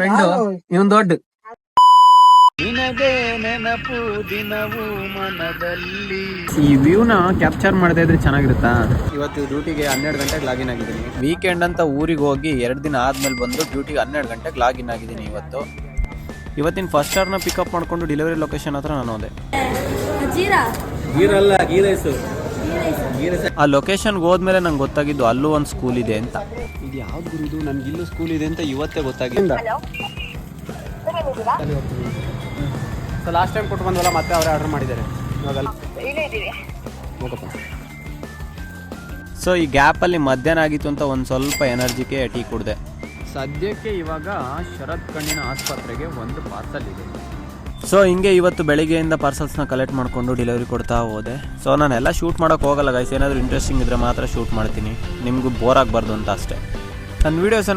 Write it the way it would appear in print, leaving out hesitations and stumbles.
Friend ಇವನ್ ದೊಡ್ಡ ನಿನಗೆ ನೆನಪು ದಿನವೂ ಮನದಲ್ಲಿ. ಈ ವ್ಯೂನ ಕ್ಯಾಪ್ಚರ್ ಮಾಡದೇ ಇದ್ರೆ ಚೆನ್ನಾಗಿರುತ್ತಾ. ಇವತ್ತು ಡ್ಯೂಟಿಗೆ 12 ಗಂಟೆಗೆ ಲಾಗಿನ್ ಆಗಿದ್ದೀನಿ. ವೀಕೆಂಡ್ ಅಂತ ಊರಿಗೆ ಹೋಗಿ 2 ದಿನ ಆದ್ಮೇಲೆ ಬಂದು ಡ್ಯೂಟಿಗೆ 12 ಗಂಟೆಗೆ ಲಾಗಿನ್ ಆಗಿದ್ದೀನಿ. ಇವತ್ತಿನ ಫಸ್ಟ್ ಅವರ್ನ ಪಿಕಪ್ ಮಾಡ್ಕೊಂಡು ಡೆಲಿವರಿ ಲೊಕೇಶನ್ ಹತ್ರ ನಾನು ಹೋದೆ. ಆ ಲೊಕೇಶನ್ಗೆ ಹೋದ್ಮೇಲೆ ನಂಗೆ ಗೊತ್ತಾಗಿದ್ದು ಅಲ್ಲೂ ಒಂದು ಸ್ಕೂಲ್ ಇದೆ ಅಂತ. ಇದು ಯಾವ್ದು ಗುರು ಇದು, ನನ್ಗೆ ಇಲ್ಲೂ ಸ್ಕೂಲ್ ಇದೆ ಅಂತ ಇವತ್ತೇ ಗೊತ್ತಾಗಿಲ್ಲ. ಸೊ ಲಾಸ್ಟ್ ಟೈಮ್ ಕೊಟ್ಟು ಬಂದವಲ್ಲ, ಮತ್ತೆ ಅವರೇ ಆರ್ಡರ್ ಮಾಡಿದ್ದಾರೆ ಹೋಗಪ್ಪ. ಸೊ ಈ ಗ್ಯಾಪಲ್ಲಿ ಮಧ್ಯಾಹ್ನ ಆಗಿತ್ತು ಅಂತ ಒಂದು ಸ್ವಲ್ಪ ಎನರ್ಜಿಗೆ ಟೀ ಕುಡಿದೆ. ಸದ್ಯಕ್ಕೆ ಇವಾಗ ಶರತ್ ಕಣ್ಣಿನ ಆಸ್ಪತ್ರೆಗೆ ಒಂದು ಪಾರ್ಸಲ್ ಇದೆ. ಸೊ ಹಿಂಗೆ ಇವತ್ತು ಬೆಳಿಗ್ಗೆಯಿಂದ ಪಾರ್ಸಲ್ಸ್ನ ಕಲೆಕ್ಟ್ ಮಾಡಿಕೊಂಡು ಡೆಲಿವರಿ ಕೊಡ್ತಾ ಹೋದೆ. ಸೊ ನಾನೆಲ್ಲ ಶೂಟ್ ಮಾಡೋಕ್ಕೆ ಹೋಗಲ್ಲ ಗೈಸ್, ಏನಾದರೂ ಇಂಟ್ರೆಸ್ಟಿಂಗ್ ಇದ್ದರೆ ಮಾತ್ರ ಶೂಟ್ ಮಾಡ್ತೀನಿ, ನಿಮಗೂ ಬೋರ್ ಆಗಬಾರ್ದು ಅಂತ ಅಷ್ಟೇ. ನನ್ನ ವೀಡಿಯೋಸನ್ನು